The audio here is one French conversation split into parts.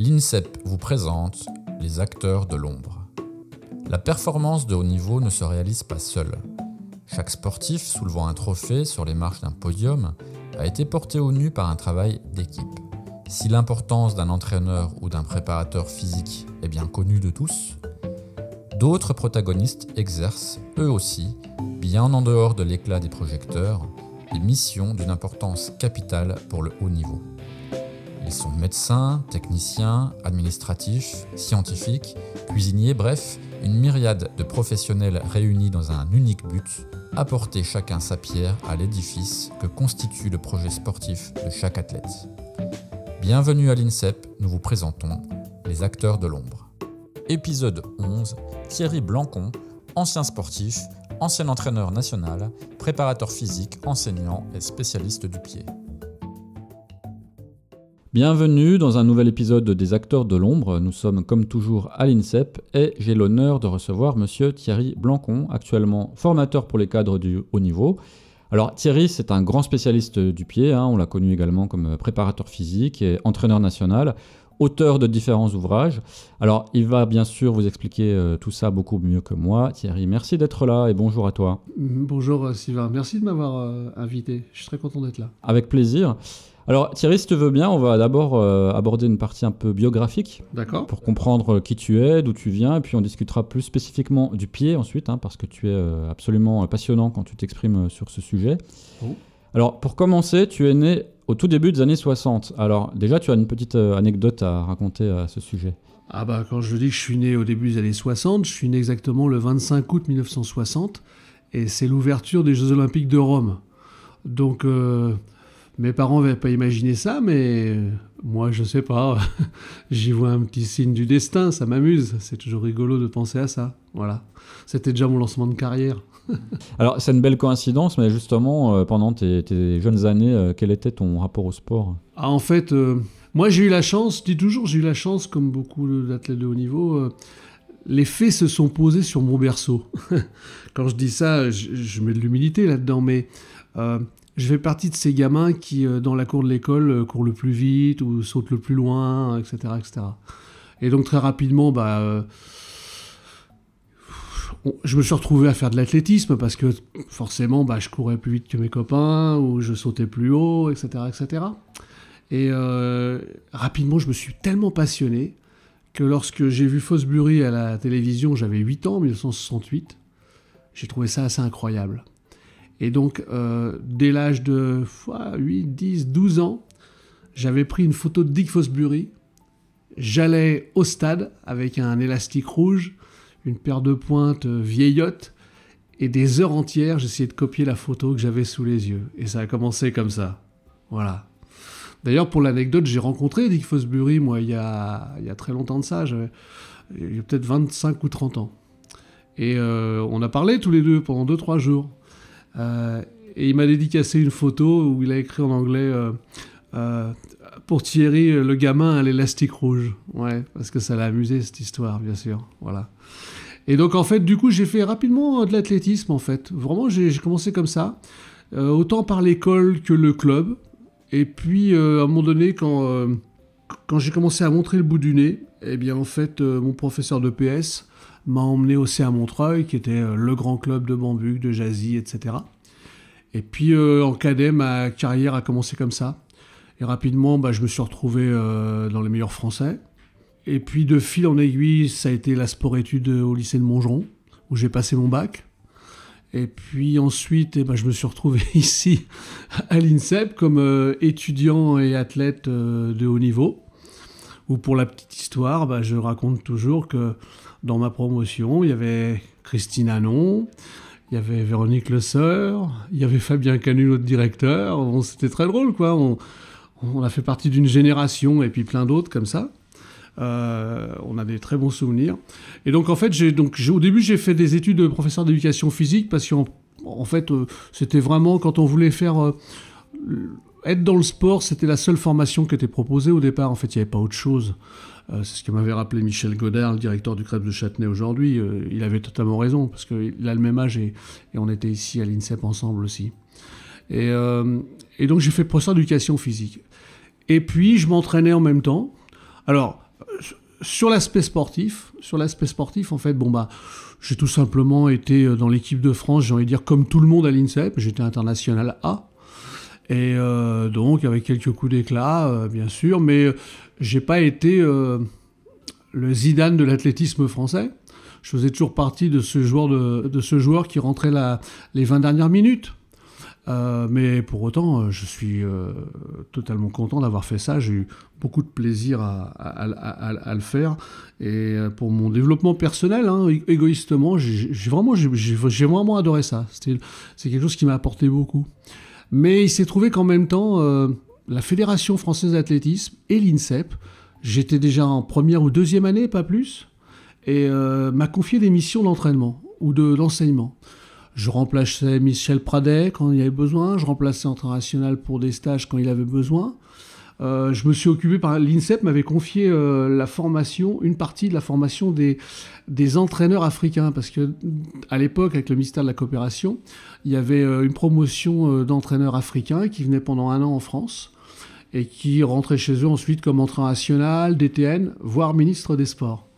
l'INSEP vous présente les acteurs de l'ombre. La performance de haut niveau ne se réalise pas seule. Chaque sportif soulevant un trophée sur les marches d'un podium a été porté au nu par un travail d'équipe. Si l'importance d'un entraîneur ou d'un préparateur physique est bien connue de tous, d'autres protagonistes exercent, eux aussi, bien en dehors de l'éclat des projecteurs, des missions d'une importance capitale pour le haut niveau. Ils sont médecins, techniciens, administratifs, scientifiques, cuisiniers, bref, une myriade de professionnels réunis dans un unique but, apporter chacun sa pierre à l'édifice que constitue le projet sportif de chaque athlète. Bienvenue à l'INSEP, nous vous présentons les acteurs de l'ombre. Épisode 11, Thierry Blancon, ancien sportif, ancien entraîneur national, préparateur physique, enseignant et spécialiste du pied. Bienvenue dans un nouvel épisode des acteurs de l'ombre. Nous sommes comme toujours à l'INSEP et j'ai l'honneur de recevoir monsieur Thierry Blancon, actuellement formateur pour les cadres du haut niveau. Alors Thierry, c'est un grand spécialiste du pied, on l'a connu également comme préparateur physique et entraîneur national, auteur de différents ouvrages. Alors il va bien sûr vous expliquer tout ça beaucoup mieux que moi. Thierry, merci d'être là et bonjour à toi. Bonjour Sylvain, merci de m'avoir invité, je suis très content d'être là. Avec plaisir. Alors Thierry, si tu veux bien, on va d'abord aborder une partie un peu biographique. D'accord. Pour comprendre qui tu es, d'où tu viens, et puis on discutera plus spécifiquement du pied ensuite, parce que tu es absolument passionnant quand tu t'exprimes sur ce sujet. Oh. Alors pour commencer, tu es né au tout début des années 60. Alors déjà, tu as une petite anecdote à raconter à ce sujet. Ah bah quand je dis que je suis né au début des années 60, je suis né exactement le 25 août 1960, et c'est l'ouverture des Jeux Olympiques de Rome. Donc... mes parents n'avaient pas imaginé ça, mais moi, je sais pas. J'y vois un petit signe du destin, ça m'amuse. C'est toujours rigolo de penser à ça. Voilà. C'était déjà mon lancement de carrière. Alors, c'est une belle coïncidence, mais justement, pendant tes jeunes années, quel était ton rapport au sport ? En fait, moi, j'ai eu la chance, je dis toujours, j'ai eu la chance, comme beaucoup d'athlètes de haut niveau, les faits se sont posés sur mon berceau. Quand je dis ça, je mets de l'humilité là-dedans, mais... je fais partie de ces gamins qui, dans la cour de l'école, courent le plus vite ou sautent le plus loin, etc. etc. Et donc, très rapidement, je me suis retrouvé à faire de l'athlétisme parce que, forcément, je courais plus vite que mes copains ou je sautais plus haut, etc. etc. Et rapidement, je me suis tellement passionné que lorsque j'ai vu Fosbury à la télévision, j'avais 8 ans, en 1968, j'ai trouvé ça assez incroyable. Et donc, dès l'âge de 8, 10, 12 ans, j'avais pris une photo de Dick Fosbury. J'allais au stade avec un élastique rouge, une paire de pointes vieillotte, et des heures entières, j'essayais de copier la photo que j'avais sous les yeux. Et ça a commencé comme ça. Voilà. D'ailleurs, pour l'anecdote, j'ai rencontré Dick Fosbury, moi, il y a très longtemps de ça. Il y a peut-être 25 ou 30 ans. Et on a parlé tous les deux pendant 2-3 jours. Et il m'a dédicacé une photo où il a écrit en anglais pour Thierry, le gamin à l'élastique rouge. Ouais, parce que ça l'a amusé cette histoire, bien sûr. Voilà. Et donc en fait, du coup, j'ai fait rapidement de l'athlétisme en fait. Vraiment, j'ai commencé comme ça, autant par l'école que le club. Et puis à un moment donné, quand j'ai commencé à montrer le bout du nez, eh bien en fait, mon professeur de PS m'a emmené au CA Montreuil, qui était le grand club de Bambuc, de Jazzy, etc. Et puis en cadet, ma carrière a commencé comme ça. Et rapidement, je me suis retrouvé dans les meilleurs français. Et puis de fil en aiguille, ça a été la sport-études au lycée de Montgeron, où j'ai passé mon bac. Et puis ensuite, je me suis retrouvé ici à l'INSEP comme étudiant et athlète de haut niveau. Où pour la petite histoire, je raconte toujours que dans ma promotion, il y avait Christine Hanon, il y avait Véronique Le Seur, il y avait Fabien Canu, notre directeur. Bon, c'était très drôle, quoi. On a fait partie d'une génération et puis plein d'autres comme ça. On a des très bons souvenirs. Et donc, en fait, au début, j'ai fait des études de professeur d'éducation physique parce qu'en fait, c'était vraiment quand on voulait faire... être dans le sport, c'était la seule formation qui était proposée au départ. En fait, il n'y avait pas autre chose. C'est ce que m'avait rappelé Michel Godard, le directeur du Crêpes de Châtenay aujourd'hui. Il avait totalement raison, parce qu'il a le même âge et on était ici à l'INSEP ensemble aussi. Et donc j'ai fait professeur d'éducation physique. Et puis je m'entraînais en même temps. Alors, Sur l'aspect sportif, en fait, j'ai tout simplement été dans l'équipe de France, j'ai envie de dire comme tout le monde à l'INSEP, j'étais international A, et donc avec quelques coups d'éclat, bien sûr, mais j'ai pas été le Zidane de l'athlétisme français. Je faisais toujours partie de ce joueur qui rentrait les 20 dernières minutes. Mais pour autant, je suis totalement content d'avoir fait ça. J'ai eu beaucoup de plaisir à le faire. Et pour mon développement personnel, égoïstement, j'ai vraiment adoré ça. C'est quelque chose qui m'a apporté beaucoup. Mais il s'est trouvé qu'en même temps, la Fédération française d'athlétisme et l'INSEP, j'étais déjà en première ou deuxième année, pas plus, et m'a confié des missions d'entraînement ou d'enseignement. Je remplaçais Michel Pradet quand il y avait besoin, je remplaçais International pour des stages quand il avait besoin. Je me suis occupé l'INSEP m'avait confié une partie de la formation des entraîneurs africains, parce que à l'époque, avec le ministère de la Coopération, il y avait une promotion d'entraîneurs africains qui venaient pendant 1 an en France et qui rentraient chez eux ensuite comme entraîneur national, DTN, voire ministre des Sports.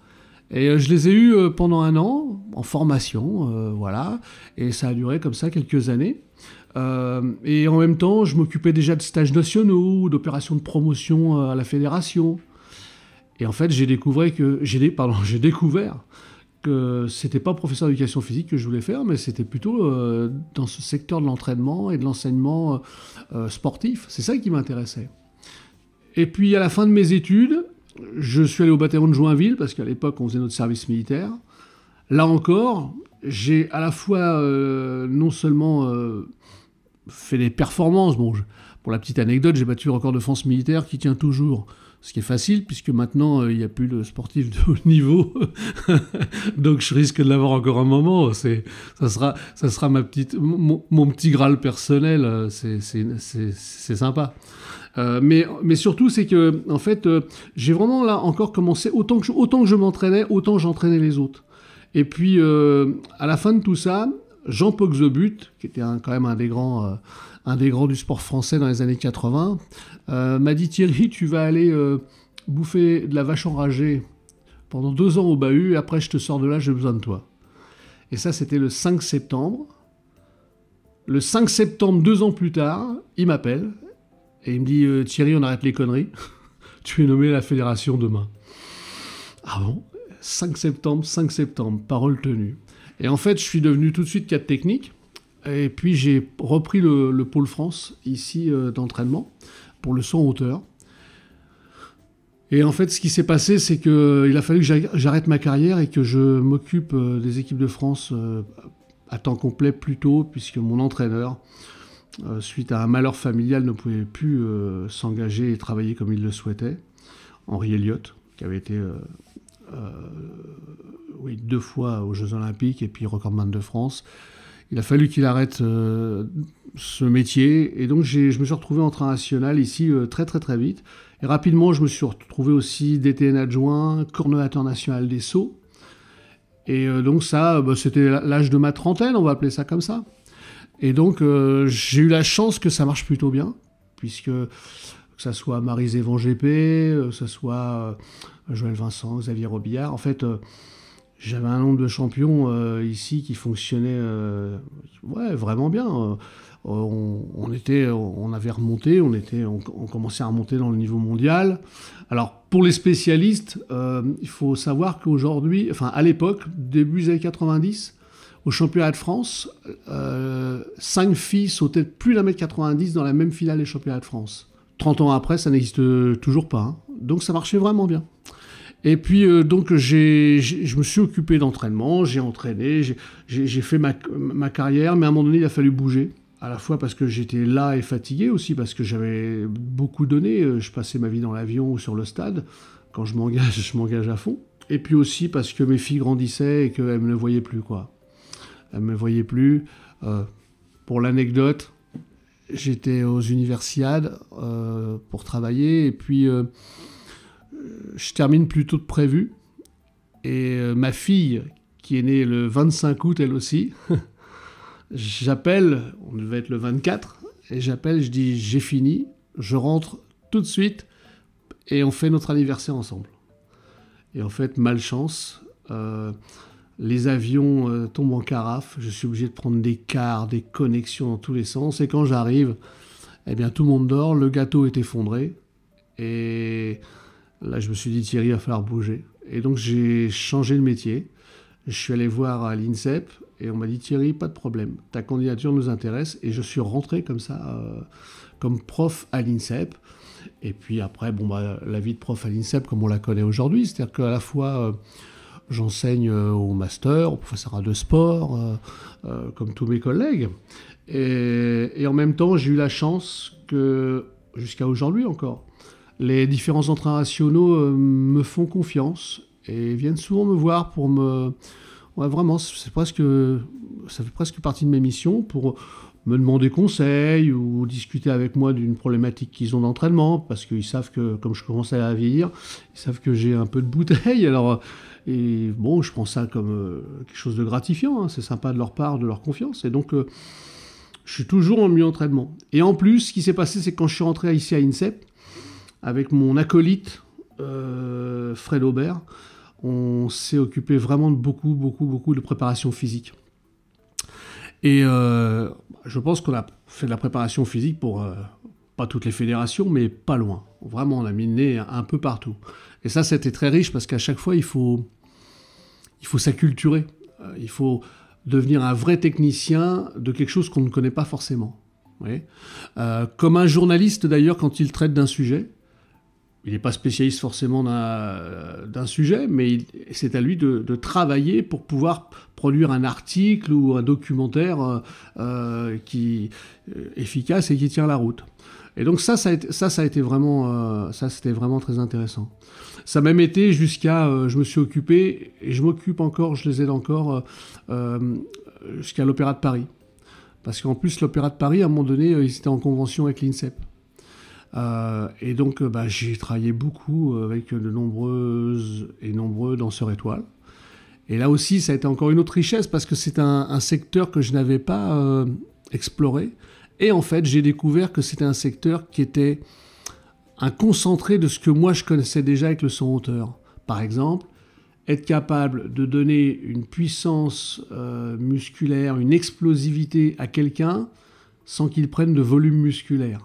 Et je les ai eus pendant 1 an, en formation, voilà. Et ça a duré comme ça quelques années. Et en même temps, je m'occupais déjà de stages nationaux, d'opérations de promotion à la fédération. Et en fait, j'ai découvert que c'était pas professeur d'éducation physique que je voulais faire, mais c'était plutôt dans ce secteur de l'entraînement et de l'enseignement sportif. C'est ça qui m'intéressait. Et puis, à la fin de mes études, je suis allé au bataillon de Joinville, parce qu'à l'époque, on faisait notre service militaire. Là encore, j'ai à la fois non seulement fait des performances. Pour la petite anecdote, j'ai battu le record de France militaire qui tient toujours. Ce qui est facile, puisque maintenant, il n'y a plus de sportifs de haut niveau. Donc, je risque de l'avoir encore un moment. Ça sera mon petit Graal personnel. C'est sympa. Mais surtout, c'est que, en fait, j'ai vraiment là encore commencé, autant que je m'entraînais, autant j'entraînais les autres. Et puis, à la fin de tout ça, Jean Poxobut, qui était quand même un des grands du sport français dans les années 80, m'a dit: Thierry, tu vas aller bouffer de la vache enragée pendant 2 ans au bahut, et après je te sors de là, j'ai besoin de toi. Et ça, c'était le 5 septembre. Le 5 septembre, 2 ans plus tard, il m'appelle, et il me dit: Thierry, on arrête les conneries, tu es nommé à la fédération demain. Ah bon ? 5 septembre, parole tenue. Et en fait, je suis devenu tout de suite cadre technique. Et puis, j'ai repris le pôle France, ici, d'entraînement, pour le saut en hauteur. Et en fait, ce qui s'est passé, c'est qu'il a fallu que j'arrête ma carrière et que je m'occupe des équipes de France à temps complet plus tôt, puisque mon entraîneur, suite à un malheur familial, ne pouvait plus s'engager et travailler comme il le souhaitait. Henri Elliott, qui avait été 2 fois aux Jeux Olympiques et puis recordman de France. Il a fallu qu'il arrête ce métier. Et donc, je me suis retrouvé entraîneur national ici très, très, très vite. Et rapidement, je me suis retrouvé aussi DTN adjoint, coordonnateur national des sauts. Et donc ça, c'était l'âge de ma trentaine, on va appeler ça comme ça. Et donc, j'ai eu la chance que ça marche plutôt bien, puisque que ça soit Maryse Evan GP, que ça soit Joël Vincent, Xavier Robillard, en fait... J'avais un nombre de champions ici qui fonctionnait vraiment bien. On avait remonté, on commençait à remonter dans le niveau mondial. Alors, pour les spécialistes, il faut savoir qu'aujourd'hui, à l'époque, début des années 90, au championnat de France, 5 filles sautaient plus d'1m90 dans la même finale des championnats de France. 30 ans après, ça n'existe toujours pas. Hein. Donc, ça marchait vraiment bien. Et puis, donc, je me suis occupé d'entraînement, j'ai entraîné, j'ai fait ma carrière, mais à un moment donné, il a fallu bouger. À la fois parce que j'étais là et fatigué, aussi parce que j'avais beaucoup donné. Je passais ma vie dans l'avion ou sur le stade. Quand je m'engage à fond. Et puis aussi parce que mes filles grandissaient et qu'elles ne me voyaient plus, quoi. Elles ne me voyaient plus. Pour l'anecdote, j'étais aux Universiades pour travailler, et puis... je termine plus tôt que prévu. Et ma fille, qui est née le 25 août, elle aussi, j'appelle, on devait être le 24, et j'appelle, je dis: j'ai fini, je rentre tout de suite, et on fait notre anniversaire ensemble. Et en fait, malchance, les avions tombent en carafe. Je suis obligé de prendre des quarts, des connexions dans tous les sens. Et quand j'arrive, eh bien, tout le monde dort, le gâteau est effondré. Et là, je me suis dit, Thierry, il va falloir bouger. Et donc, j'ai changé de métier. Je suis allé voir à l'INSEP et on m'a dit, Thierry, pas de problème, ta candidature nous intéresse. Et je suis rentré comme ça, comme prof à l'INSEP. Et puis après, la vie de prof à l'INSEP, comme on la connaît aujourd'hui, c'est-à-dire qu'à la fois, j'enseigne au master, au professorat de sport, comme tous mes collègues. Et en même temps, j'ai eu la chance que, jusqu'à aujourd'hui encore, les différents entraîneurs nationaux me font confiance et viennent souvent me voir pour me... Ouais, vraiment, ça fait presque partie de mes missions pour me demander conseil ou discuter avec moi d'une problématique qu'ils ont d'entraînement, parce qu'ils savent que, comme je commence à vieillir, ils savent que j'ai un peu de bouteille. Alors, et bon, je prends ça comme quelque chose de gratifiant, hein, c'est sympa de leur part, de leur confiance. Et donc, je suis toujours en mi-entraînement. Et en plus, ce qui s'est passé, c'est que quand je suis rentré ici à INSEP, avec mon acolyte, Fred Aubert, on s'est occupé vraiment de beaucoup de préparation physique. Et je pense qu'on a fait de la préparation physique pour, pas toutes les fédérations, mais pas loin. Vraiment, on a mis le nez un peu partout. Et ça, c'était très riche parce qu'à chaque fois, il faut s'acculturer. Il faut devenir un vrai technicien de quelque chose qu'on ne connaît pas forcément. Oui. Comme un journaliste, d'ailleurs, quand il traite d'un sujet, il n'est pas spécialiste forcément d'un sujet, mais c'est à lui de travailler pour pouvoir produire un article ou un documentaire qui efficace et qui tient la route. Et donc ça a été vraiment, c'était vraiment très intéressant. Ça m'a même été jusqu'à, je me suis occupé, et je m'occupe encore, je les aide encore, jusqu'à l'Opéra de Paris. Parce qu'en plus, l'Opéra de Paris, à un moment donné, ils étaient en convention avec l'INSEP. Et donc, j'ai travaillé beaucoup avec de nombreux danseurs étoiles. Et là aussi, ça a été encore une autre richesse parce que c'est un secteur que je n'avais pas exploré. Et en fait, j'ai découvert que c'était un secteur qui était un concentré de ce que moi je connaissais déjà avec le son hauteur. Par exemple, être capable de donner une puissance musculaire, une explosivité à quelqu'un sans qu'il prenne de volume musculaire.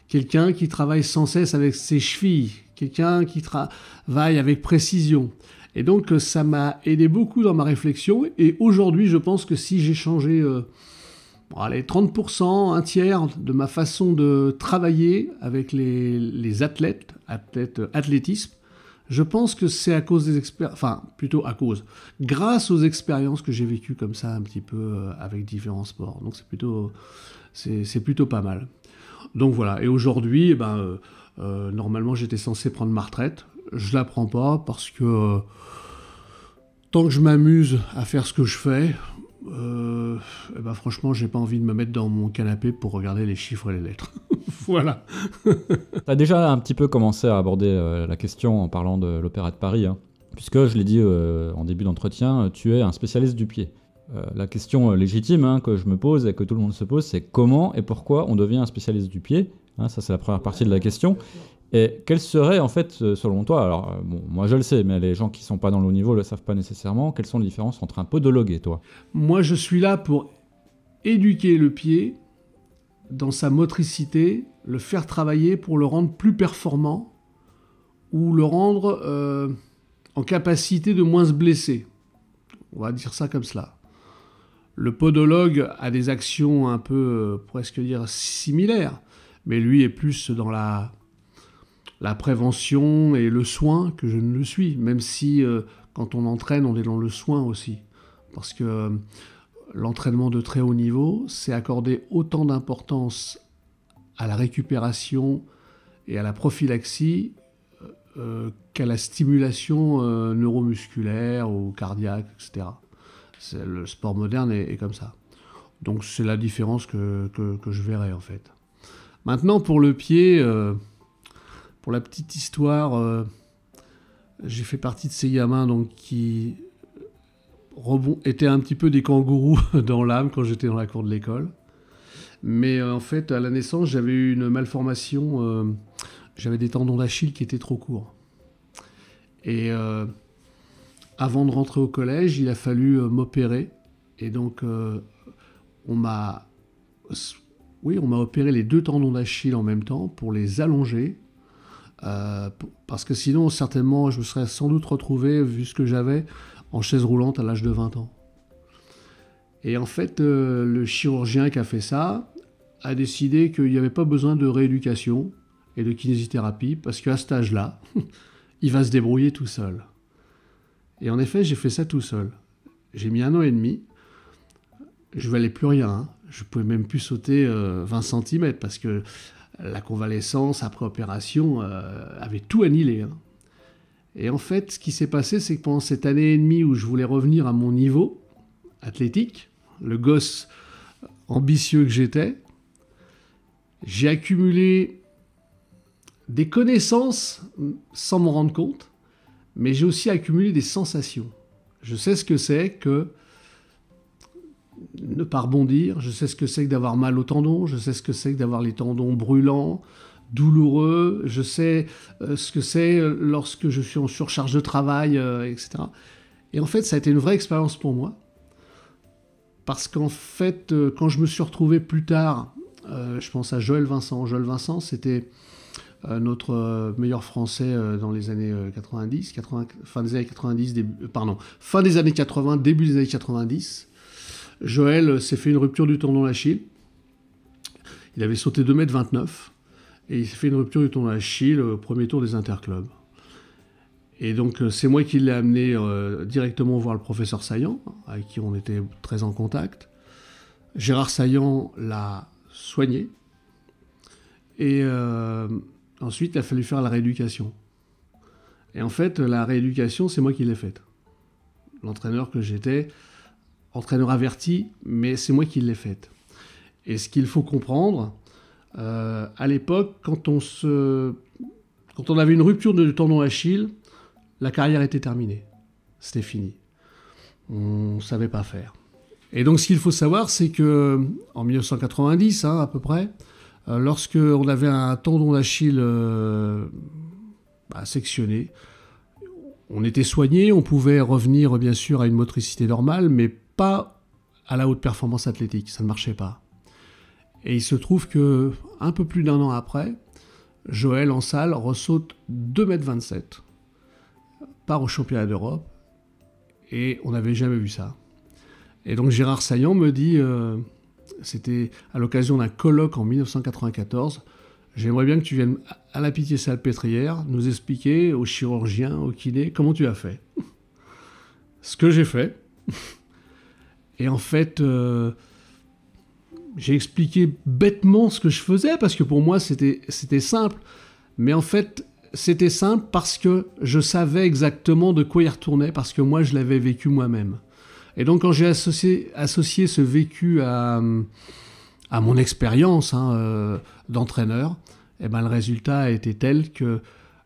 Quelqu'un qui travaille sans cesse avec ses chevilles, quelqu'un qui travaille avec précision. Et donc, ça m'a aidé beaucoup dans ma réflexion. Et aujourd'hui, je pense que si j'ai changé 30%, un tiers de ma façon de travailler avec les athlétisme, je pense que c'est à cause des expériences, enfin, plutôt à cause, grâce aux expériences que j'ai vécues comme ça un petit peu avec différents sports. Donc, c'est plutôt pas mal. Donc voilà, et aujourd'hui, normalement j'étais censé prendre ma retraite. Je la prends pas parce que tant que je m'amuse à faire ce que je fais, franchement, j'ai pas envie de me mettre dans mon canapé pour regarder les chiffres et les lettres. Voilà. Tu as déjà un petit peu commencé à aborder la question en parlant de l'Opéra de Paris, hein, puisque je l'ai dit en début d'entretien, tu es un spécialiste du pied. La question légitime que je me pose et que tout le monde se pose, c'est comment et pourquoi on devient un spécialiste du pied. Ça, c'est la première partie de la question. Et quelle serait, en fait, selon toi, alors, moi je le sais, mais les gens qui ne sont pas dans le haut niveau ne le savent pas nécessairement, quelles sont les différences entre un podologue et toi ? Moi, je suis là pour éduquer le pied dans sa motricité, le faire travailler pour le rendre plus performant ou le rendre en capacité de moins se blesser. On va dire ça comme cela. Le podologue a des actions un peu, presque dire, similaires, mais lui est plus dans la prévention et le soin que je ne le suis, même si quand on entraîne, on est dans le soin aussi. Parce que l'entraînement de très haut niveau, c'est accorder autant d'importance à la récupération et à la prophylaxie qu'à la stimulation neuromusculaire ou cardiaque, etc. Le sport moderne est comme ça. Donc c'est la différence que je verrais en fait. Maintenant pour le pied, pour la petite histoire, j'ai fait partie de ces gamins donc, qui étaient un petit peu des kangourous dans l'âme quand j'étais dans la cour de l'école. Mais en fait à la naissance j'avais eu une malformation, j'avais des tendons d'Achille qui étaient trop courts. Et avant de rentrer au collège, il a fallu m'opérer. Et donc, on m'a opéré les 2 tendons d'Achille en même temps pour les allonger. Parce que sinon, certainement, je me serais sans doute retrouvé, vu ce que j'avais, en chaise roulante à l'âge de 20 ans. Et en fait, le chirurgien qui a fait ça a décidé qu'il n'y avait pas besoin de rééducation et de kinésithérapie, parce qu'à cet âge-là, il va se débrouiller tout seul. Et en effet, j'ai fait ça tout seul. J'ai mis 1 an et demi. Je valais plus rien. Hein. Je pouvais même plus sauter 20 cm, parce que la convalescence après opération avait tout annihilé. Hein. Et en fait, ce qui s'est passé, c'est que pendant cette année et demie où je voulais revenir à mon niveau athlétique, le gosse ambitieux que j'étais, j'ai accumulé des connaissances sans m'en rendre compte, mais j'ai aussi accumulé des sensations. Je sais ce que c'est que ne pas rebondir, je sais ce que c'est que d'avoir mal aux tendons, je sais ce que c'est que d'avoir les tendons brûlants, douloureux, je sais ce que c'est lorsque je suis en surcharge de travail, etc. Et en fait, ça a été une vraie expérience pour moi, parce qu'en fait, quand je me suis retrouvé plus tard, je pense à Joël Vincent. Joël Vincent, c'était notre meilleur français dans les années 90, fin des années 90, fin des années 80, début des années 90. Joël s'est fait une rupture du tendon d'Achille. Il avait sauté 2,29 m et il s'est fait une rupture du tendon d'Achille au premier tour des interclubs. Et donc c'est moi qui l'ai amené directement voir le professeur Saillant, avec qui on était très en contact. Gérard Saillant l'a soigné. Et ensuite, il a fallu faire la rééducation. Et en fait, la rééducation, c'est moi qui l'ai faite. L'entraîneur que j'étais, entraîneur averti, mais c'est moi qui l'ai faite. Et ce qu'il faut comprendre, à l'époque, quand on avait une rupture de tendon d'Achille, la carrière était terminée. C'était fini. On ne savait pas faire. Et donc, ce qu'il faut savoir, c'est que en 1990, à peu près, lorsque on avait un tendon d'Achille sectionné, on était soigné, on pouvait revenir bien sûr à une motricité normale, mais pas à la haute performance athlétique, ça ne marchait pas. Et il se trouve que un peu plus d'1 an après, Joël en salle ressaute 2,27 m, part au championnat d'Europe, et on n'avait jamais vu ça. Et donc Gérard Saillant me dit, c'était à l'occasion d'un colloque en 1994, j'aimerais bien que tu viennes à la Pitié-Salpêtrière nous expliquer, aux chirurgiens, aux kinés, comment tu as fait. Ce que j'ai fait. Et en fait, j'ai expliqué bêtement ce que je faisais, parce que pour moi, c'était simple. Mais en fait, c'était simple parce que je savais exactement de quoi il retournait, parce que moi, je l'avais vécu moi-même. Et donc, quand j'ai associé ce vécu à mon expérience d'entraîneur, eh ben, le résultat a été tel que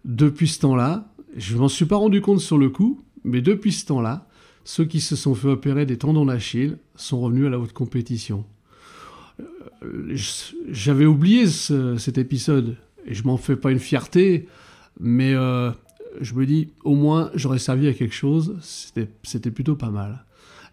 depuis ce temps-là, je ne m'en suis pas rendu compte sur le coup, mais depuis ce temps-là, ceux qui se sont fait opérer des tendons d'Achille sont revenus à la haute compétition. J'avais oublié cet épisode, et je m'en fais pas une fierté, mais je me dis, au moins, j'aurais servi à quelque chose, c'était plutôt pas mal.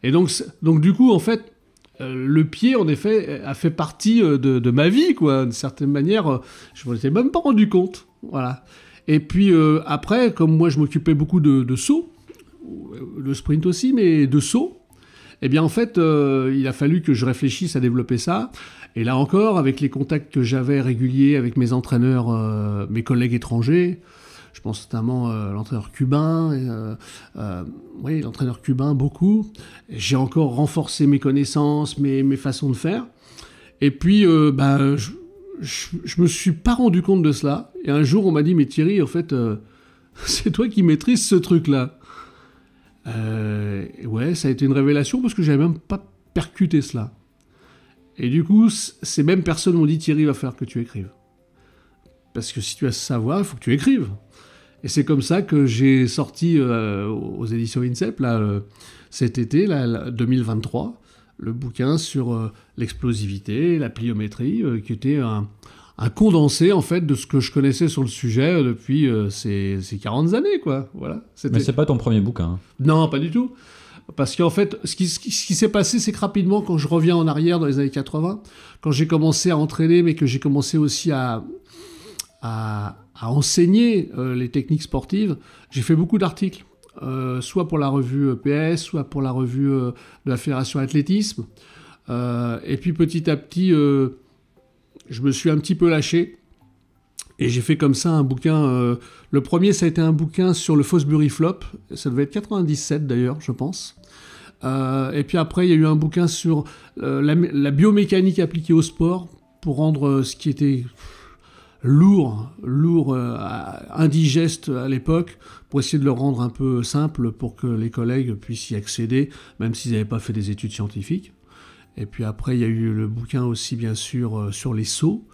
Et donc du coup, en fait, le pied, en effet, a fait partie de ma vie, quoi. D'une certaine manière, je ne m'en étais même pas rendu compte. Voilà. Et puis après, comme moi, je m'occupais beaucoup de sauts, de sprint aussi, mais de sauts, eh bien, en fait, il a fallu que je réfléchisse à développer ça. Et là encore, avec les contacts que j'avais réguliers avec mes entraîneurs, mes collègues étrangers, je pense notamment à l'entraîneur cubain, oui, l'entraîneur cubain, beaucoup. J'ai encore renforcé mes connaissances, mes façons de faire. Et puis, je me suis pas rendu compte de cela. Et un jour, on m'a dit, mais Thierry, en fait, c'est toi qui maîtrises ce truc-là. Ouais, ça a été une révélation parce que j'avais même pas percuté cela. Et du coup, ces mêmes personnes m'ont dit, Thierry, il va falloir que tu écrives. Parce que si tu as ce savoir, il faut que tu écrives. Et c'est comme ça que j'ai sorti aux éditions INSEP, là, cet été, là, 2023, le bouquin sur l'explosivité, la pliométrie, qui était un un condensé en fait de ce que je connaissais sur le sujet depuis ces 40 années, quoi. Voilà. Mais c'est pas ton premier bouquin. Hein. Non, pas du tout. Parce qu'en fait, ce qui s'est passé, c'est que rapidement, quand je reviens en arrière dans les années 80, quand j'ai commencé à entraîner, mais que j'ai commencé aussi à enseigner les techniques sportives, j'ai fait beaucoup d'articles, soit pour la revue PS, soit pour la revue de la Fédération Athlétisme. Et puis petit à petit, je me suis un petit peu lâché. Et j'ai fait comme ça un bouquin. Le premier, ça a été un bouquin sur le Fosbury Flop. Ça devait être 97 d'ailleurs, je pense. Et puis après, il y a eu un bouquin sur la biomécanique appliquée au sport pour rendre ce qui était lourd, indigeste à l'époque, pour essayer de le rendre un peu simple pour que les collègues puissent y accéder, même s'ils n'avaient pas fait des études scientifiques. Et puis après, il y a eu le bouquin aussi, bien sûr, sur les sauts,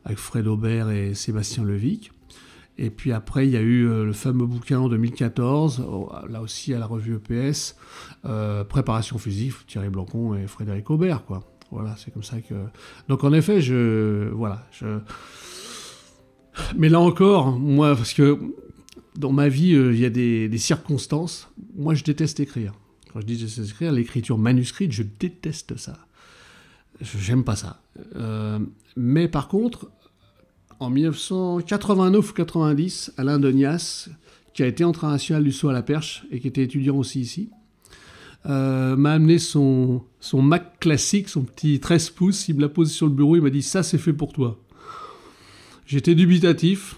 avec Fred Aubert et Sébastien Levic. Et puis après, il y a eu le fameux bouquin en 2014, là aussi à la revue EPS, Préparation physique, Thierry Blancon et Frédéric Aubert, quoi. Voilà, c'est comme ça que... Donc en effet, Mais là encore, moi, parce que dans ma vie, il y a des circonstances. Moi, je déteste écrire. Quand je dis je déteste écrire, l'écriture manuscrite, je déteste ça. J'aime pas ça. Mais par contre, en 1989 ou 90, Alain Denias, qui a été entraîneur national du saut à la perche et qui était étudiant aussi ici, m'a amené son Mac classique, son petit 13 pouces, il me l'a posé sur le bureau, il m'a dit « ça c'est fait pour toi ». J'étais dubitatif,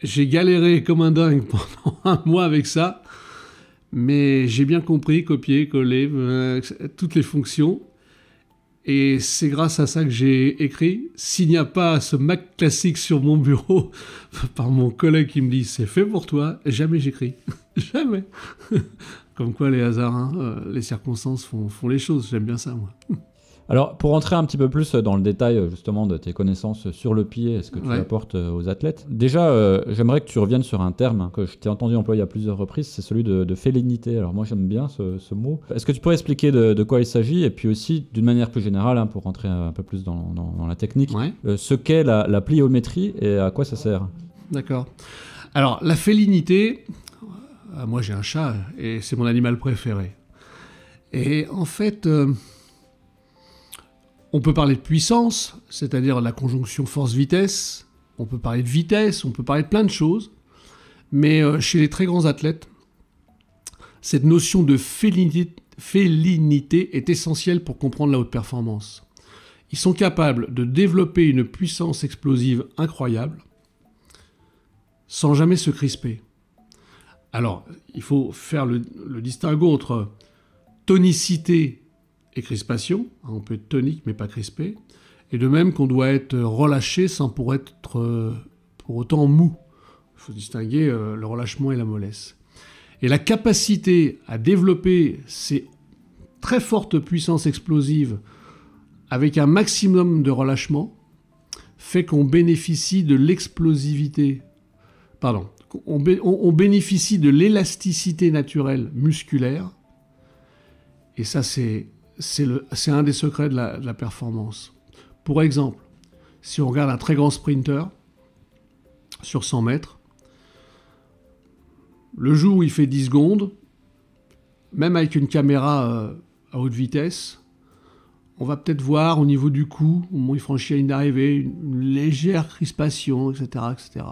j'ai galéré comme un dingue pendant un mois avec ça, mais j'ai bien compris, copier, coller, toutes les fonctions. Et c'est grâce à ça que j'ai écrit. S'il n'y a pas ce Mac classique sur mon bureau, par mon collègue qui me dit « c'est fait pour toi », jamais j'écris. Jamais. Comme quoi les hasards, hein, les circonstances font les choses. J'aime bien ça, moi. Alors, pour rentrer un petit peu plus dans le détail justement de tes connaissances sur le pied et ce que tu apportes aux athlètes, déjà, j'aimerais que tu reviennes sur un terme que je t'ai entendu employer à plusieurs reprises, c'est celui de félinité. Alors moi, j'aime bien ce mot. Est-ce que tu pourrais expliquer de quoi il s'agit et puis aussi, d'une manière plus générale, pour rentrer un peu plus dans la technique, ce qu'est la pliométrie et à quoi ça sert? D'accord. Alors, la félinité, moi j'ai un chat et c'est mon animal préféré. Et en fait... on peut parler de puissance, c'est-à-dire la conjonction force-vitesse, on peut parler de vitesse, on peut parler de plein de choses, mais chez les très grands athlètes, cette notion de félinité est essentielle pour comprendre la haute performance. Ils sont capables de développer une puissance explosive incroyable sans jamais se crisper. Alors, il faut faire le distinguo entre tonicité et crispation, on peut être tonique mais pas crispé, et de même qu'on doit être relâché sans pour autant mou. Il faut distinguer le relâchement et la mollesse. Et la capacité à développer ces très fortes puissances explosives avec un maximum de relâchement fait qu'on bénéficie de l'explosivité, on bénéficie de l'élasticité naturelle musculaire, et ça c'est un des secrets de la performance. Pour exemple, si on regarde un très grand sprinter sur 100 mètres, le jour où il fait 10 secondes, même avec une caméra à haute vitesse, on va peut-être voir au niveau du cou, au moment où il franchit la ligne d'arrivée, une légère crispation, etc., etc.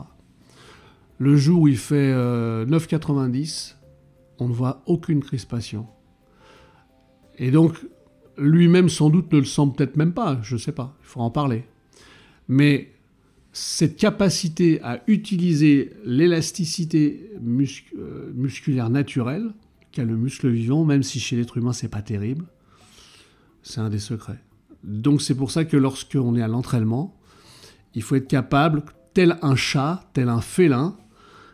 Le jour où il fait 9,90, on ne voit aucune crispation. Et donc, lui-même, sans doute, ne le sent peut-être même pas, je ne sais pas, il faut en parler. Mais cette capacité à utiliser l'élasticité musculaire naturelle qu'a le muscle vivant, même si chez l'être humain, c'est pas terrible, c'est un des secrets. Donc c'est pour ça que lorsqu'on est à l'entraînement, il faut être capable, tel un chat, tel un félin,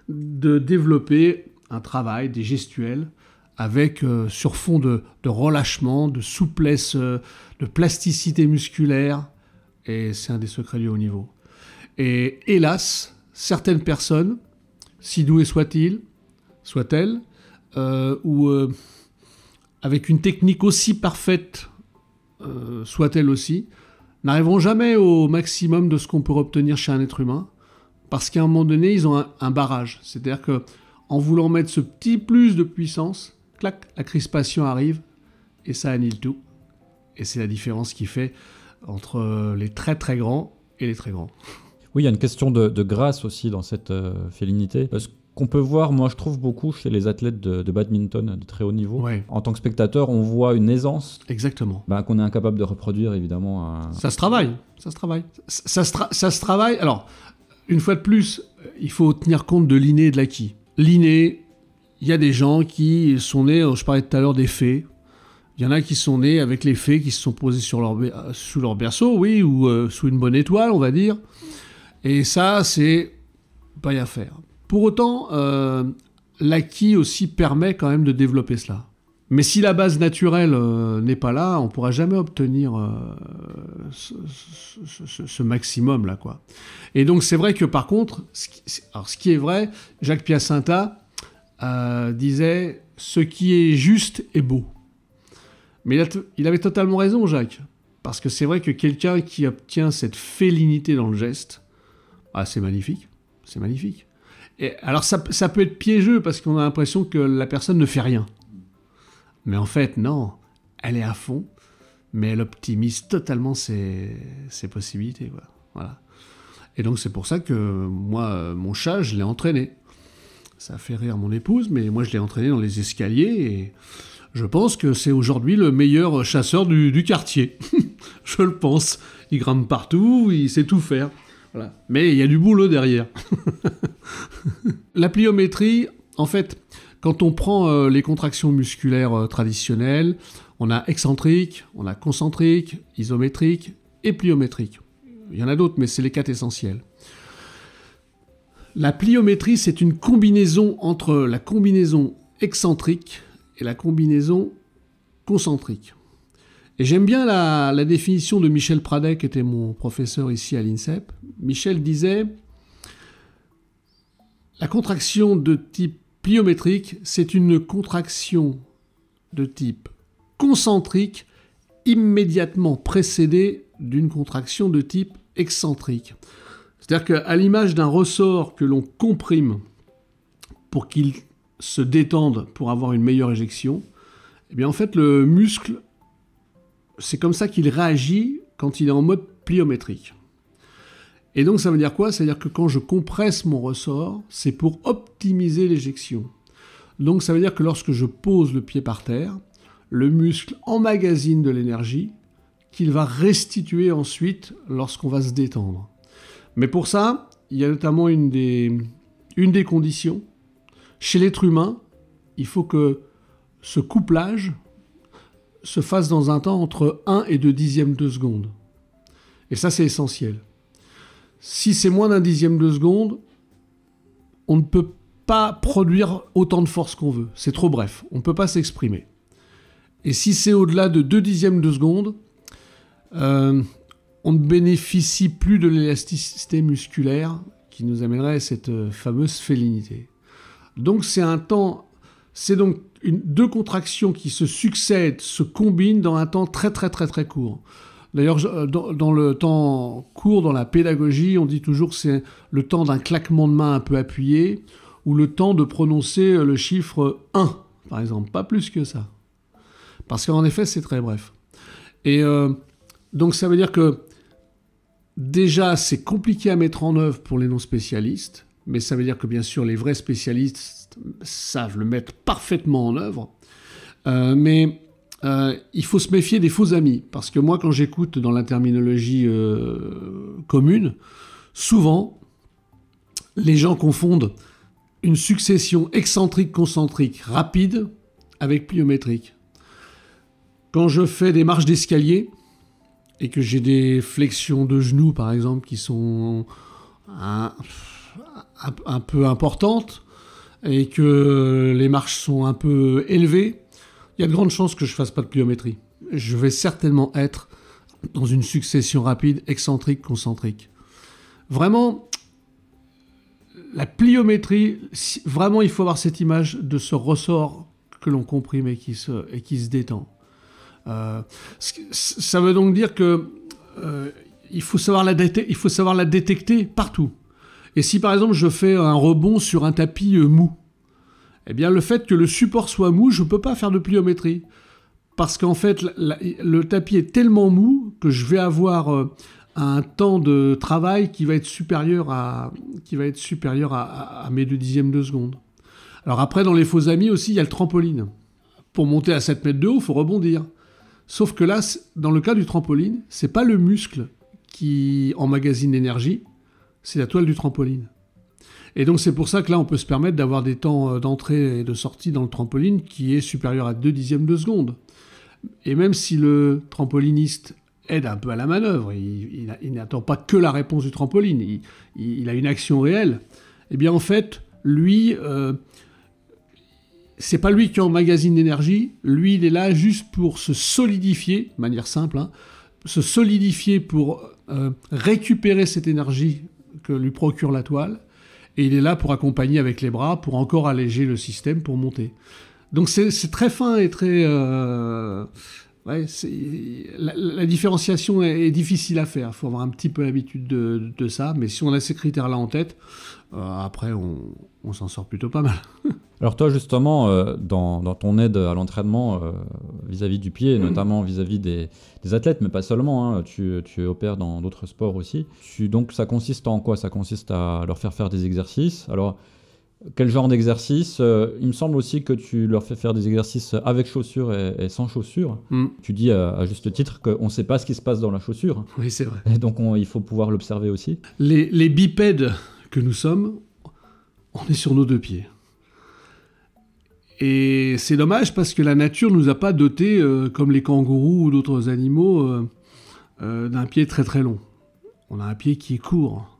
de développer un travail, des gestuels, avec sur fond de relâchement, de souplesse, de plasticité musculaire, et c'est un des secrets du haut niveau. Et hélas, certaines personnes, si douées soient-elles, ou avec une technique aussi parfaite soit-elle aussi, n'arriveront jamais au maximum de ce qu'on peut obtenir chez un être humain, parce qu'à un moment donné, ils ont un barrage. C'est-à-dire qu'en voulant mettre ce petit plus de puissance, clac, la crispation arrive, et ça annule tout. Et c'est la différence qui fait entre les très très grands et les très grands. Oui, il y a une question de grâce aussi dans cette félinité. Ce qu'on peut voir, moi je trouve beaucoup chez les athlètes de badminton de très haut niveau. Ouais. En tant que spectateur, on voit une aisance Exactement. qu'on est incapable de reproduire évidemment. Ça se travaille, ça se travaille. Ça se travaille. Alors, une fois de plus, il faut tenir compte de l'inné et de l'acquis. L'inné, il y a des gens qui sont nés, je parlais tout à l'heure des fées. Il y en a qui sont nés avec les fées qui se sont posées sous leur berceau, oui, ou sous une bonne étoile, on va dire. Et ça, c'est pas y à faire. Pour autant, l'acquis aussi permet quand même de développer cela. Mais si la base naturelle n'est pas là, on ne pourra jamais obtenir ce maximum-là, quoi. Et donc, c'est vrai que par contre, ce qui est vrai, Jacques Piacenza disait « Ce qui est juste est beau ». Mais il avait totalement raison, Jacques. Parce que c'est vrai que quelqu'un qui obtient cette félinité dans le geste, c'est magnifique. C'est magnifique. Et alors, ça peut être piégeux parce qu'on a l'impression que la personne ne fait rien. Mais en fait, non. Elle est à fond, mais elle optimise totalement ses possibilités, quoi. Voilà. Et donc, c'est pour ça que moi, mon chat, je l'ai entraîné. Ça a fait rire mon épouse, mais moi, je l'ai entraîné dans les escaliers et... Je pense que c'est aujourd'hui le meilleur chasseur du quartier. Je le pense. Il grimpe partout, il sait tout faire. Voilà. Mais il y a du boulot derrière. La pliométrie, en fait, quand on prend les contractions musculaires traditionnelles, on a excentrique, on a concentrique, isométrique et pliométrique. Il y en a d'autres, mais c'est les 4 essentiels. La pliométrie, c'est une combinaison entre la combinaison excentrique et la combinaison concentrique. Et j'aime bien la définition de Michel Pradet, qui était mon professeur ici à l'INSEP. Michel disait « La contraction de type pliométrique, c'est une contraction de type concentrique immédiatement précédée d'une contraction de type excentrique. » C'est-à-dire qu'à l'image d'un ressort que l'on comprime pour qu'il se détendent pour avoir une meilleure éjection, eh bien en fait le muscle, c'est comme ça qu'il réagit quand il est en mode pliométrique. Et donc ça veut dire quoi? C'est-à-dire que quand je compresse mon ressort, c'est pour optimiser l'éjection. Donc ça veut dire que lorsque je pose le pied par terre, le muscle emmagasine de l'énergie qu'il va restituer ensuite lorsqu'on va se détendre. Mais pour ça, il y a notamment une des conditions. Chez l'être humain, il faut que ce couplage se fasse dans un temps entre 1 et 2 dixièmes de seconde. Et ça, c'est essentiel. Si c'est moins d'un dixième de seconde, on ne peut pas produire autant de force qu'on veut. C'est trop bref. On ne peut pas s'exprimer. Et si c'est au-delà de 2 dixièmes de seconde, on ne bénéficie plus de l'élasticité musculaire qui nous amènerait à cette fameuse félinité. Donc c'est donc deux contractions qui se succèdent, se combinent dans un temps très très très très court. D'ailleurs, dans le temps court, dans la pédagogie, on dit toujours que c'est le temps d'un claquement de main un peu appuyé, ou le temps de prononcer le chiffre 1, par exemple, pas plus que ça. Parce qu'en effet, c'est très bref. Et donc ça veut dire que déjà, c'est compliqué à mettre en œuvre pour les non-spécialistes, mais ça veut dire que bien sûr les vrais spécialistes savent le mettre parfaitement en œuvre. Mais il faut se méfier des faux amis, parce que moi quand j'écoute dans la terminologie commune, souvent les gens confondent une succession excentrique-concentrique rapide avec pliométrique. Quand je fais des marches d'escalier et que j'ai des flexions de genoux par exemple qui sont un peu importantes et que les marches sont un peu élevées, il y a de grandes chances que je ne fasse pas de pliométrie. Je vais certainement être dans une succession rapide excentrique-concentrique. Vraiment, la pliométrie, vraiment il faut avoir cette image de ce ressort que l'on comprime et qui se détend. Ça veut donc dire que il faut savoir la détecter partout. Et si par exemple je fais un rebond sur un tapis mou, eh bien le fait que le support soit mou, je ne peux pas faire de pliométrie. Parce qu'en fait, le tapis est tellement mou que je vais avoir un temps de travail qui va être supérieur à mes 2/10 de seconde. Alors après, dans les faux amis aussi, il y a le trampoline. Pour monter à 7 mètres de haut, il faut rebondir. Sauf que là, dans le cas du trampoline, c'est pas le muscle qui emmagasine l'énergie, c'est la toile du trampoline. Et donc c'est pour ça que là, on peut se permettre d'avoir des temps d'entrée et de sortie dans le trampoline qui est supérieur à 2/10 de seconde. Et même si le trampoliniste aide un peu à la manœuvre, il n'attend pas que la réponse du trampoline, il a une action réelle, eh bien en fait, lui, c'est pas lui qui emmagasine l'énergie, lui il est là juste pour se solidifier, de manière simple, hein, se solidifier pour récupérer cette énergie que lui procure la toile, et il est là pour accompagner avec les bras, pour encore alléger le système, pour monter. Donc c'est très fin et très... la différenciation est difficile à faire. Il faut avoir un petit peu l'habitude de ça. Mais si on a ces critères-là en tête, après, on s'en sort plutôt pas mal. Alors toi, justement, dans ton aide à l'entraînement vis-à-vis du pied, notamment vis-à-vis des athlètes, mais pas seulement, hein, tu opères dans d'autres sports aussi. Donc ça consiste en quoi? Ça consiste à leur faire des exercices. Alors, quel genre d'exercice? Il me semble aussi que tu leur fais faire des exercices avec chaussures et sans chaussures. Tu dis à juste titre qu'on ne sait pas ce qui se passe dans la chaussure. Oui, c'est vrai. Et donc il faut pouvoir l'observer aussi. Les bipèdes que nous sommes, on est sur nos deux pieds. Et c'est dommage parce que la nature ne nous a pas dotés, comme les kangourous ou d'autres animaux, d'un pied très très long. On a un pied qui est court.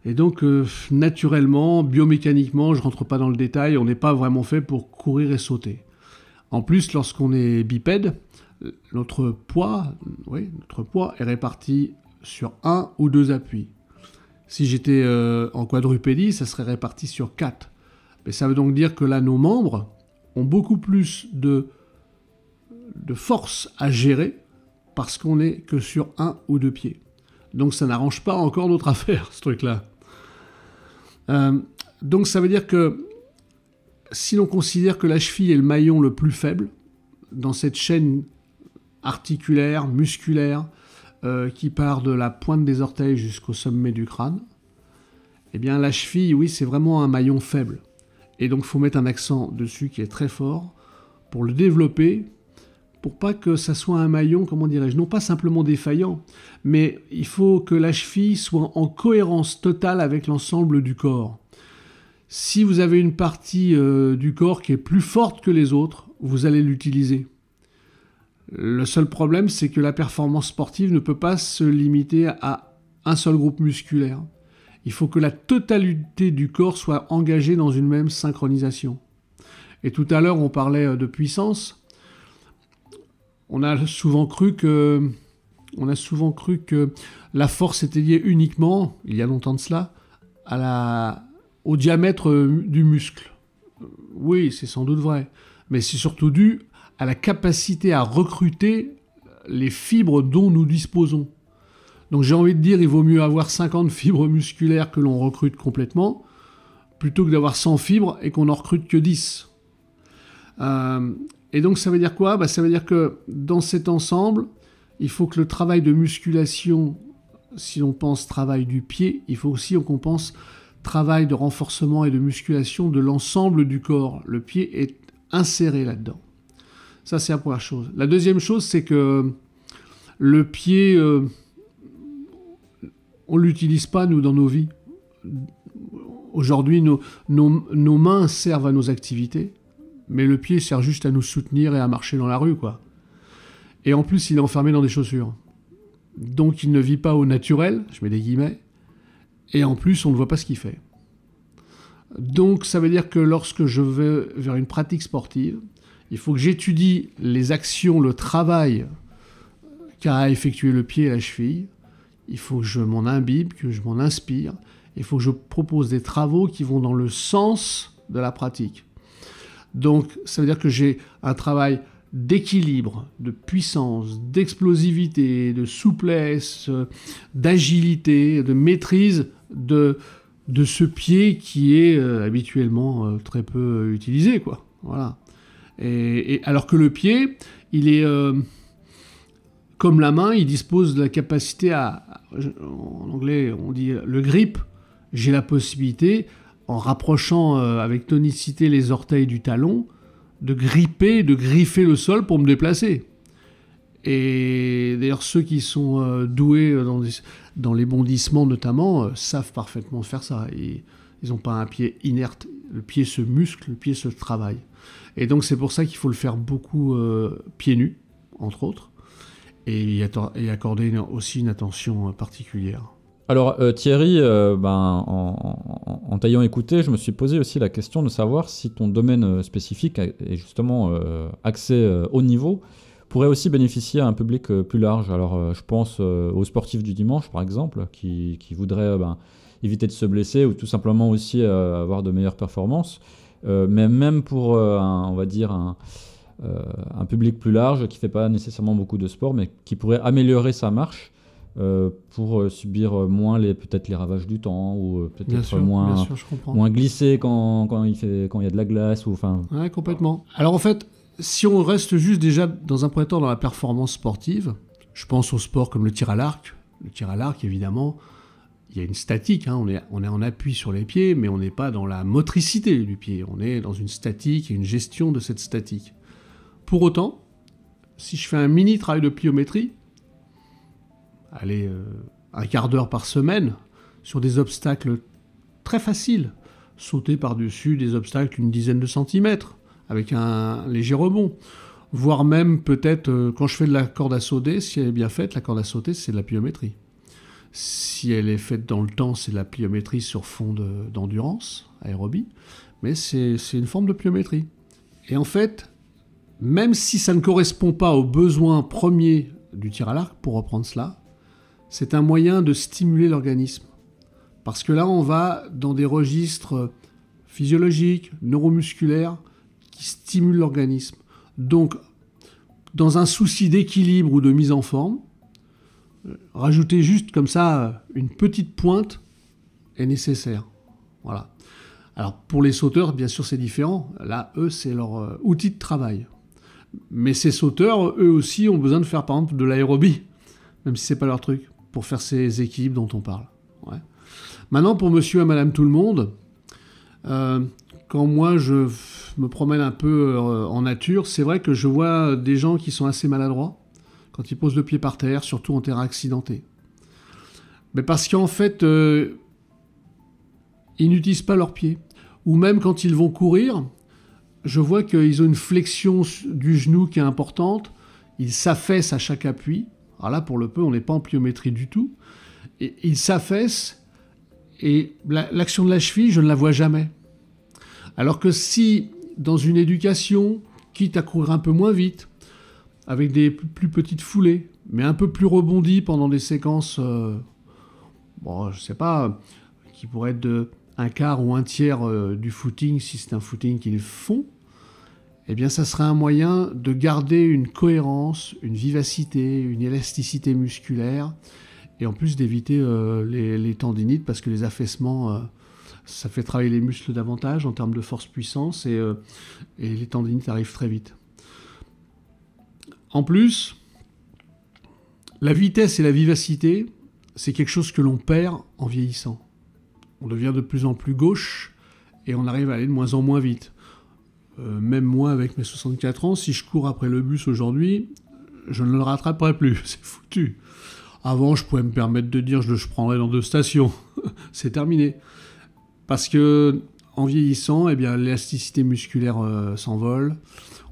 Et donc, naturellement, biomécaniquement, je ne rentre pas dans le détail, on n'est pas vraiment fait pour courir et sauter. En plus, lorsqu'on est bipède, notre poids est réparti sur 1 ou 2 appuis. Si j'étais en quadrupédie, ça serait réparti sur 4. Mais ça veut donc dire que là, nos membres ont beaucoup plus de force à gérer parce qu'on n'est que sur 1 ou 2 pieds. Donc ça n'arrange pas encore notre affaire, ce truc-là. Donc ça veut dire que si l'on considère que la cheville est le maillon le plus faible dans cette chaîne articulaire, musculaire, qui part de la pointe des orteils jusqu'au sommet du crâne, eh bien la cheville, oui, c'est vraiment un maillon faible. Et donc il faut mettre un accent dessus qui est très fort pour le développer, pour pas que ça soit un maillon, comment dirais-je, non pas simplement défaillant, mais il faut que la cheville soit en cohérence totale avec l'ensemble du corps. Si vous avez une partie du corps qui est plus forte que les autres, vous allez l'utiliser. Le seul problème, c'est que la performance sportive ne peut pas se limiter à un seul groupe musculaire. Il faut que la totalité du corps soit engagée dans une même synchronisation. Et tout à l'heure, on parlait de puissance. On a souvent cru que la force était liée uniquement, il y a longtemps de cela, au diamètre du muscle. Oui, c'est sans doute vrai, mais c'est surtout dû à la capacité à recruter les fibres dont nous disposons. Donc j'ai envie de dire, il vaut mieux avoir 50 fibres musculaires que l'on recrute complètement, plutôt que d'avoir 100 fibres et qu'on n'en recrute que 10. Et donc ça veut dire quoi ? Ça veut dire que dans cet ensemble, il faut que le travail de musculation, si l'on pense travail du pied, il faut aussi qu'on pense travail de renforcement et de musculation de l'ensemble du corps. Le pied est inséré là-dedans. Ça, c'est la première chose. La deuxième chose, c'est que le pied, on ne l'utilise pas, nous, dans nos vies. Aujourd'hui, nos mains servent à nos activités, mais le pied sert juste à nous soutenir et à marcher dans la rue, quoi. Et en plus, il est enfermé dans des chaussures. Donc, il ne vit pas au naturel, je mets des guillemets, et en plus, on ne voit pas ce qu'il fait. Donc, ça veut dire que lorsque je vais vers une pratique sportive, il faut que j'étudie les actions, le travail qu'a à effectuer le pied et la cheville. Il faut que je m'en imbibe, que je m'en inspire. Il faut que je propose des travaux qui vont dans le sens de la pratique. Donc, ça veut dire que j'ai un travail d'équilibre, de puissance, d'explosivité, de souplesse, d'agilité, de maîtrise de ce pied qui est habituellement très peu utilisé, quoi. Voilà. Et alors que le pied, il est comme la main, il dispose de la capacité en anglais on dit le grip. J'ai la possibilité, en rapprochant avec tonicité les orteils du talon, de gripper, de griffer le sol pour me déplacer. Et d'ailleurs, ceux qui sont doués dans les bondissements notamment savent parfaitement faire ça. Ils n'ont pas un pied inerte. Le pied se muscle, le pied se travaille. Et donc c'est pour ça qu'il faut le faire beaucoup pieds nus, entre autres, et accorder aussi une attention particulière. Alors Thierry, en t'ayant écouté, je me suis posé aussi la question de savoir si ton domaine spécifique est justement axé haut niveau pourrait aussi bénéficier à un public plus large. Alors je pense aux sportifs du dimanche par exemple, qui voudraient éviter de se blesser ou tout simplement aussi avoir de meilleures performances. Mais même pour on va dire un public plus large qui ne fait pas nécessairement beaucoup de sport, mais qui pourrait améliorer sa marche pour subir moins peut-être les ravages du temps, ou peut-être moins glisser quand il y a de la glace. Ouais, complètement. Alors en fait, si on reste juste déjà dans un premier temps dans la performance sportive, je pense au sport comme le tir à l'arc. Le tir à l'arc, évidemment, il y a une statique, on est en appui sur les pieds, mais on n'est pas dans la motricité du pied. On est dans une statique et une gestion de cette statique. Pour autant, si je fais un mini travail de pliométrie, un quart d'heure par semaine, sur des obstacles très faciles, sauter par-dessus des obstacles une dizaine de centimètres, avec un léger rebond, voire même peut-être, quand je fais de la corde à sauter, si elle est bien faite, la corde à sauter, c'est de la pliométrie. Si elle est faite dans le temps, c'est de la pliométrie sur fond d'endurance, aérobie, mais c'est une forme de pliométrie. Et en fait, même si ça ne correspond pas aux besoins premiers du tir à l'arc, pour reprendre cela, c'est un moyen de stimuler l'organisme. Parce que là, on va dans des registres physiologiques, neuromusculaires, qui stimulent l'organisme. Donc, dans un souci d'équilibre ou de mise en forme, rajouter juste comme ça une petite pointe est nécessaire. Voilà. Alors, pour les sauteurs, bien sûr, c'est différent. Là, eux, c'est leur outil de travail. Mais ces sauteurs, eux aussi, ont besoin de faire, par exemple, de l'aérobie, même si c'est pas leur truc, pour faire ces équilibres dont on parle. Ouais. Maintenant, pour monsieur et madame tout le monde, quand moi je me promène un peu en nature, c'est vrai que je vois des gens qui sont assez maladroits quand ils posent le pied par terre, surtout en terrain accidenté. Mais parce qu'en fait, ils n'utilisent pas leurs pieds. Ou même quand ils vont courir, je vois qu'ils ont une flexion du genou qui est importante, ils s'affaissent à chaque appui. Alors là, pour le peu, on n'est pas en pliométrie du tout. Et ils s'affaissent, et l'action de la cheville, je ne la vois jamais. Alors que si, dans une éducation, quitte à courir un peu moins vite, avec des plus petites foulées, mais un peu plus rebondies pendant des séquences, je sais pas, qui pourraient être un quart ou un tiers du footing, si c'est un footing qu'ils font, eh bien ça serait un moyen de garder une cohérence, une vivacité, une élasticité musculaire, et en plus d'éviter les tendinites, parce que les affaissements, ça fait travailler les muscles davantage en termes de force-puissance, et les tendinites arrivent très vite. En plus, la vitesse et la vivacité, c'est quelque chose que l'on perd en vieillissant. On devient de plus en plus gauche, et on arrive à aller de moins en moins vite. Même moi, avec mes 64 ans, si je cours après le bus aujourd'hui, je ne le rattraperai plus, c'est foutu. Avant, je pouvais me permettre de dire je prendrais dans 2 stations. C'est terminé. Parce que en vieillissant, eh bien, l'élasticité musculaire s'envole.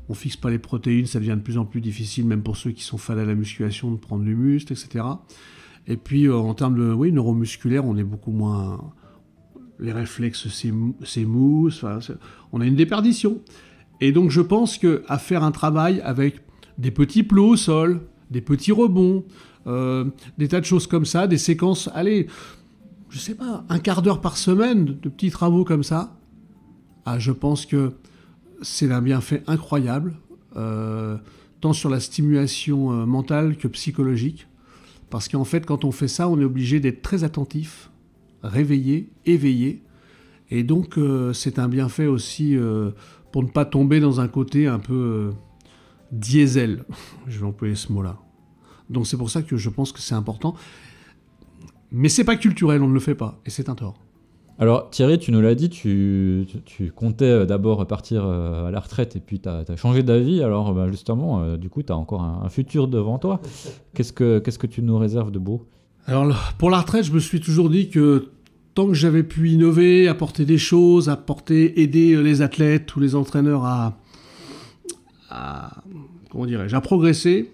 On ne fixe pas les protéines, ça devient de plus en plus difficile, même pour ceux qui sont fans à la musculation, de prendre du muscle, etc. Et puis, en termes de neuromusculaire, on est beaucoup moins... Les réflexes s'émoussent, on a une déperdition. Et donc, je pense qu'à faire un travail avec des petits plots au sol, des petits rebonds, des tas de choses comme ça, des séquences, allez, je sais pas, un quart d'heure par semaine de petits travaux comme ça, je pense que c'est un bienfait incroyable tant sur la stimulation mentale que psychologique. Parce qu'en fait, quand on fait ça, on est obligé d'être très attentif, réveillé, éveillé. Et donc, c'est un bienfait aussi pour ne pas tomber dans un côté un peu diesel. Je vais employer ce mot-là. Donc, c'est pour ça que je pense que c'est important. Mais c'est pas culturel, on ne le fait pas. Et c'est un tort. Alors Thierry, tu nous l'as dit, tu comptais d'abord partir à la retraite et puis tu as changé d'avis. Alors justement, du coup, tu as encore un futur devant toi. Qu'est-ce que tu nous réserves de beau? Alors pour la retraite, je me suis toujours dit que tant que j'avais pu innover, apporter des choses, aider les athlètes ou les entraîneurs à comment dirais-je, à progresser,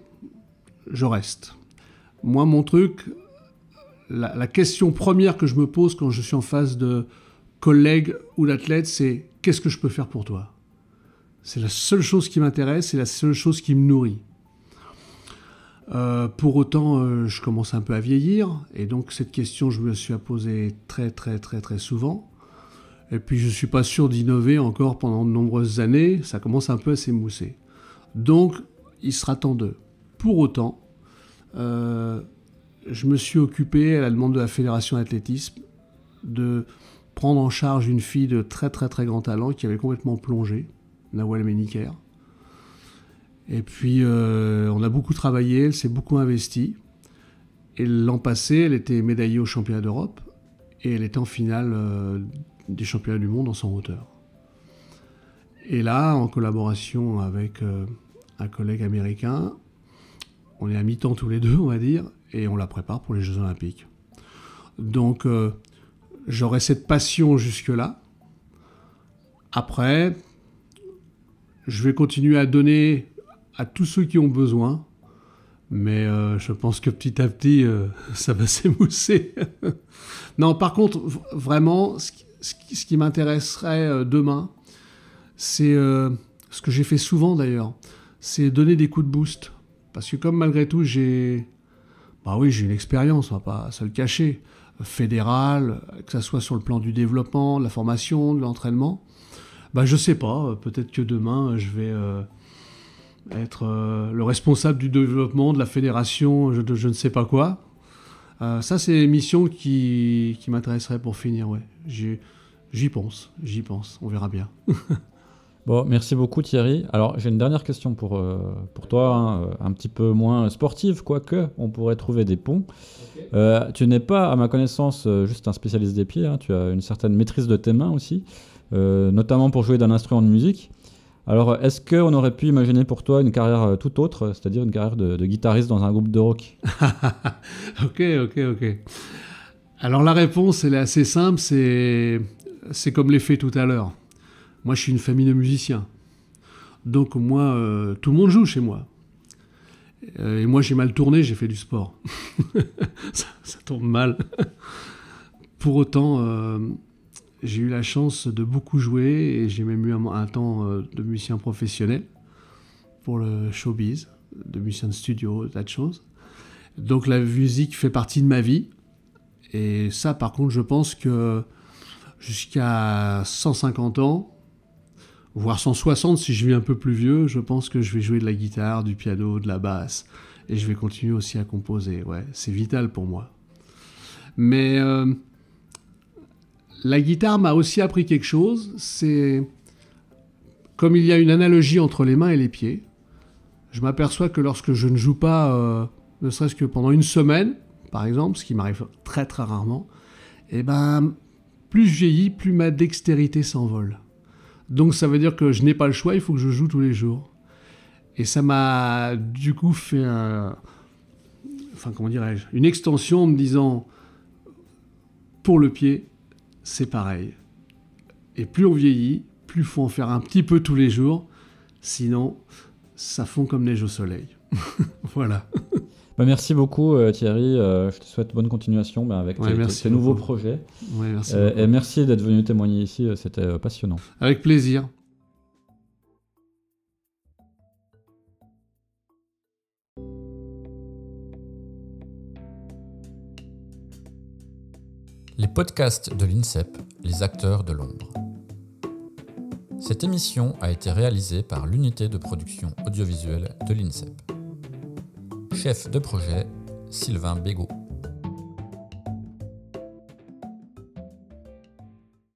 je reste. Moi, mon truc... La question première que je me pose quand je suis en face de collègues ou d'athlètes, c'est qu'est-ce que je peux faire pour toi? C'est la seule chose qui m'intéresse, c'est la seule chose qui me nourrit. Pour autant, je commence un peu à vieillir, et donc cette question, je me la suis posée très très très très souvent. Et puis je ne suis pas sûr d'innover encore pendant de nombreuses années, ça commence un peu à s'émousser. Donc, il sera temps d'eux. Pour autant, je me suis occupé, à la demande de la Fédération d'athlétisme, de prendre en charge une fille de très très très grand talent qui avait complètement plongé, Nawal Meniker. Et puis on a beaucoup travaillé, elle s'est beaucoup investie. Et l'an passé, elle était médaillée aux championnats d'Europe et elle était en finale des championnats du monde en 100 hauteur. Et là, en collaboration avec un collègue américain, on est à mi-temps tous les deux, on va dire, et on la prépare pour les Jeux Olympiques. Donc, j'aurai cette passion jusque-là. Après, je vais continuer à donner à tous ceux qui ont besoin, mais je pense que petit à petit, ça va s'émousser. Non, par contre, vraiment, ce qui m'intéresserait demain, c'est ce que j'ai fait souvent d'ailleurs, c'est donner des coups de boost. Parce que comme malgré tout, j'ai une expérience, on va pas se le cacher, fédérale, que ce soit sur le plan du développement, de la formation, de l'entraînement. Je sais pas, peut-être que demain, je vais être le responsable du développement de la fédération, je ne sais pas quoi. Ça, c'est une mission qui m'intéresserait pour finir, ouais. J'y pense, on verra bien. Bon, merci beaucoup Thierry. Alors j'ai une dernière question pour toi, hein, un petit peu moins sportive, quoique on pourrait trouver des ponts. Okay. Tu n'es pas, à ma connaissance, juste un spécialiste des pieds, hein, tu as une certaine maîtrise de tes mains aussi, notamment pour jouer d'un instrument de musique. Alors est-ce qu'on aurait pu imaginer pour toi une carrière tout autre, c'est-à-dire une carrière de guitariste dans un groupe de rock? Ok. Alors la réponse, elle est assez simple, c'est comme l'ai fait tout à l'heure. Moi, je suis une famille de musiciens. Donc, moi, tout le monde joue chez moi. Et moi, j'ai mal tourné, j'ai fait du sport. ça tombe mal. Pour autant, j'ai eu la chance de beaucoup jouer et j'ai même eu un temps de musicien professionnel pour le showbiz, de musicien de studio, tas de choses. Donc, la musique fait partie de ma vie. Et ça, par contre, je pense que jusqu'à 150 ans, voire 160 si je vis un peu plus vieux, je pense que je vais jouer de la guitare, du piano, de la basse. Et je vais continuer aussi à composer. Ouais, c'est vital pour moi. Mais la guitare m'a aussi appris quelque chose. C'est comme il y a une analogie entre les mains et les pieds. Je m'aperçois que lorsque je ne joue pas, ne serait-ce que pendant une semaine, par exemple, ce qui m'arrive très très rarement, plus je vieillis, plus ma dextérité s'envole. Donc ça veut dire que je n'ai pas le choix, il faut que je joue tous les jours. Et ça m'a du coup fait une extension en me disant, pour le pied, c'est pareil. Et plus on vieillit, plus il faut en faire un petit peu tous les jours, sinon ça fond comme neige au soleil. Voilà. Merci beaucoup Thierry, je te souhaite bonne continuation avec tes nouveaux projets. Ouais, merci et merci d'être venu témoigner ici, c'était passionnant. Avec plaisir. Les podcasts de l'INSEP, les acteurs de l'ombre. Cette émission a été réalisée par l'unité de production audiovisuelle de l'INSEP. Chef de projet, Sylvain Bégaud.